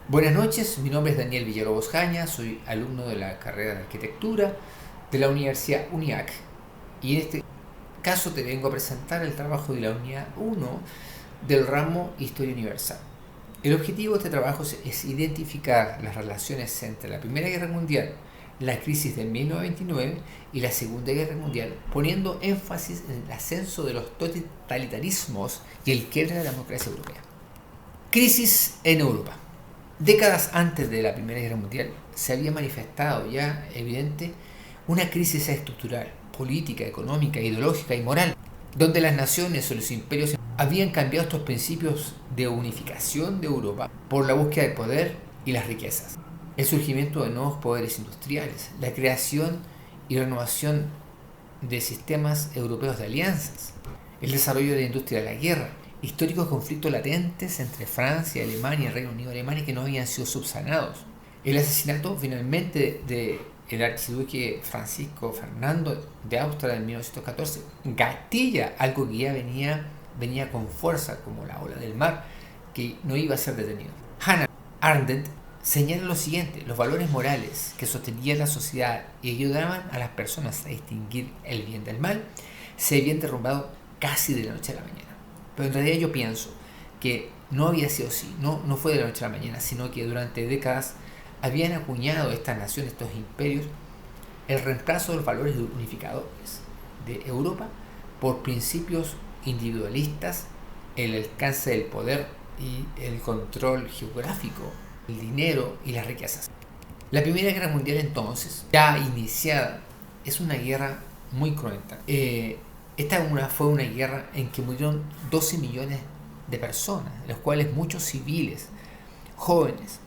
Buenas noches, mi nombre es Daniel Villalobos Jaña, soy alumno de la carrera de Arquitectura de la Universidad UNIAC y en este caso te vengo a presentar el trabajo de la unidad 1 del ramo Historia Universal. El objetivo de este trabajo es identificar las relaciones entre la Primera Guerra Mundial, la crisis de 1929 y la Segunda Guerra Mundial, poniendo énfasis en el ascenso de los totalitarismos y el quiebre de la democracia europea. Crisis en Europa. Décadas antes de la Primera Guerra Mundial se había manifestado ya evidente una crisis estructural, política, económica, ideológica y moral, donde las naciones o los imperios habían cambiado estos principios de unificación de Europa por la búsqueda del poder y las riquezas, el surgimiento de nuevos poderes industriales, la creación y renovación de sistemas europeos de alianzas, el desarrollo de la industria de la guerra, históricos conflictos latentes entre Francia, Alemania, Reino Unido y Alemania que no habían sido subsanados. El asesinato finalmente del archiduque Francisco Fernando de Austria en 1914 gatilla algo que ya venía con fuerza como la ola del mar que no iba a ser detenido. Hannah Arendt señala lo siguiente: los valores morales que sostenían la sociedad y ayudaban a las personas a distinguir el bien del mal se habían derrumbado casi de la noche a la mañana. Pero en realidad yo pienso que no había sido así, no fue de la noche a la mañana, sino que durante décadas habían acuñado estas naciones, estos imperios, el reemplazo de los valores unificadores de Europa por principios individualistas, el alcance del poder y el control geográfico, el dinero y las riquezas. La Primera Guerra Mundial entonces, ya iniciada, es una guerra muy cruenta. Fue una guerra en que murieron 12 millones de personas, de los cuales muchos civiles, jóvenes,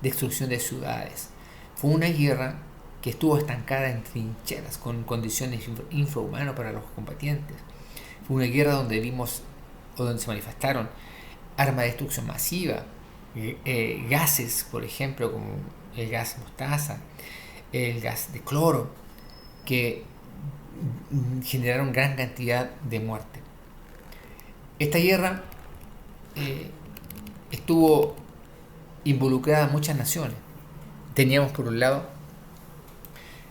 destrucción de ciudades. Fue una guerra que estuvo estancada en trincheras, con condiciones infrahumanas para los combatientes. Fue una guerra donde vimos, o donde se manifestaron armas de destrucción masiva, gases, por ejemplo, como el gas mostaza, el gas de cloro, que generaron gran cantidad de muerte. Esta guerra estuvo involucrada en muchas naciones. Teníamos por un lado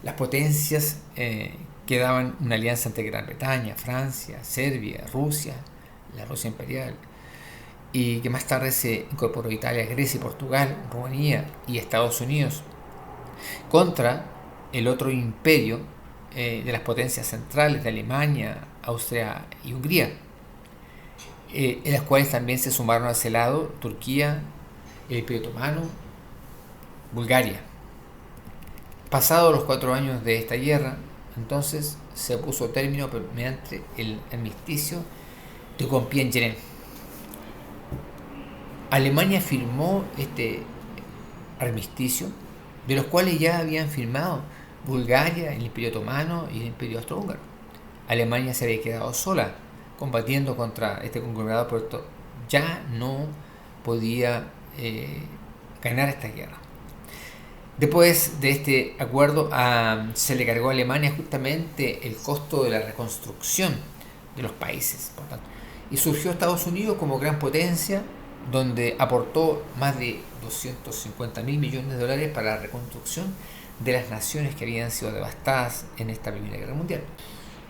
las potencias que daban una alianza entre Gran Bretaña, Francia, Serbia, Rusia, la Rusia imperial, y que más tarde se incorporó Italia, Grecia, Portugal, Rumanía y Estados Unidos, contra el otro imperio de las potencias centrales de Alemania, Austria y Hungría, en las cuales también se sumaron a ese lado Turquía, el Imperio Otomano, Bulgaria. Pasados los 4 años de esta guerra, entonces se puso término mediante el armisticio de Compiègne. Alemania firmó este armisticio, de los cuales ya habían firmado Bulgaria, el Imperio Otomano y el Imperio Austrohúngaro. Alemania se había quedado sola combatiendo contra este conglomerado, pero ya no podía ganar esta guerra. Después de este acuerdo se le cargó a Alemania justamente el costo de la reconstrucción de los países, por tanto, y surgió Estados Unidos como gran potencia, donde aportó más de 250.000 millones de dólares para la reconstrucción de las naciones que habían sido devastadas en esta Primera Guerra Mundial.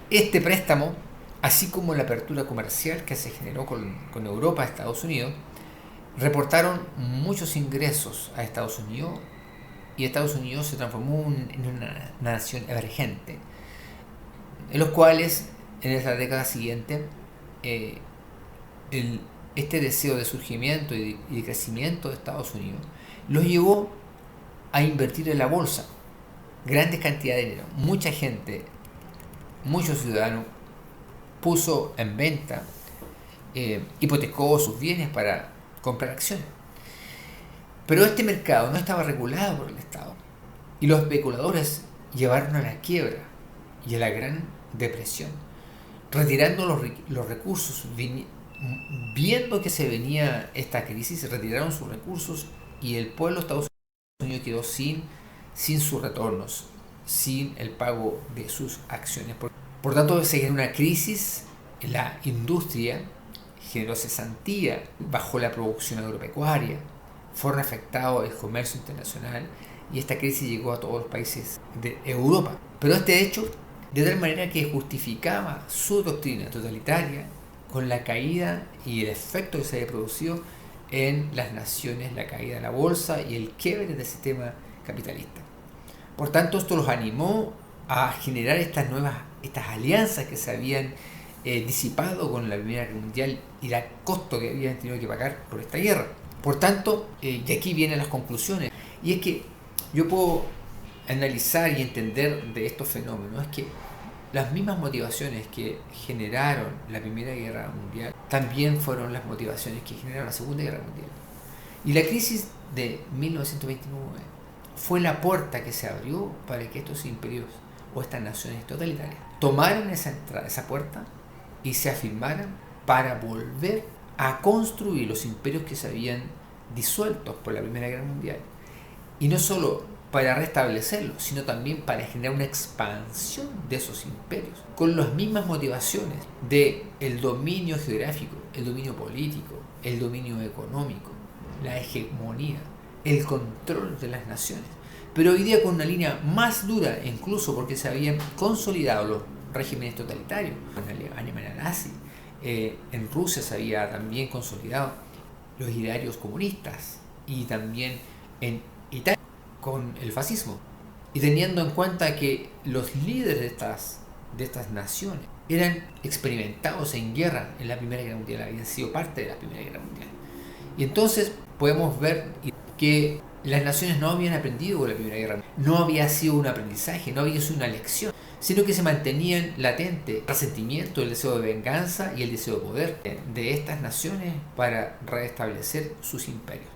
Este préstamo, así como la apertura comercial que se generó con Europa, Estados Unidos, reportaron muchos ingresos a Estados Unidos, y Estados Unidos se transformó en una nación emergente, en los cuales en esa década siguiente este deseo de surgimiento y de crecimiento de Estados Unidos los llevó a invertir en la bolsa grandes cantidades de dinero. Mucha gente, muchos ciudadanos puso en venta, hipotecó sus bienes para comprar acciones. Pero este mercado no estaba regulado por el Estado y los especuladores llevaron a la quiebra y a la gran depresión, retirando los recursos. Viendo que se venía esta crisis, retiraron sus recursos y el pueblo de Estados Unidos quedó sin sus retornos, sin el pago de sus acciones. Por tanto, se generó una crisis en la industria, generó cesantía, bajó la producción agropecuaria, fueron afectados el comercio internacional y esta crisis llegó a todos los países de Europa. Pero este hecho, de tal manera que justificaba su doctrina totalitaria con la caída y el efecto que se había producido en las naciones, la caída de la bolsa y el quiebre del sistema capitalista. Por tanto, esto los animó a generar estas alianzas que se habían disipado con la Primera Guerra Mundial y el costo que habían tenido que pagar por esta guerra. Por tanto, y aquí vienen las conclusiones, y es que yo puedo analizar y entender de estos fenómenos, es que las mismas motivaciones que generaron la Primera Guerra Mundial también fueron las motivaciones que generaron la Segunda Guerra Mundial. Y la crisis de 1929 fue la puerta que se abrió para que estos imperios o estas naciones totalitarias tomaran esa puerta y se afirmaran para volver a construir los imperios que se habían disuelto por la Primera Guerra Mundial. Y no solo para restablecerlos, sino también para generar una expansión de esos imperios, con las mismas motivaciones de el dominio geográfico, el dominio político, el dominio económico, la hegemonía, el control de las naciones. Pero hoy día con una línea más dura, incluso porque se habían consolidado los regímenes totalitarios, en Alemania nazi, en Rusia se había también consolidado los idearios comunistas y también en Italia con el fascismo. Y teniendo en cuenta que los líderes de estas naciones eran experimentados en guerra en la Primera Guerra Mundial, habían sido parte de la Primera Guerra Mundial. Y entonces podemos ver que las naciones no habían aprendido con la Primera Guerra, no había sido un aprendizaje, no había sido una lección, sino que se mantenían latente el resentimiento, el deseo de venganza y el deseo de poder de estas naciones para restablecer sus imperios.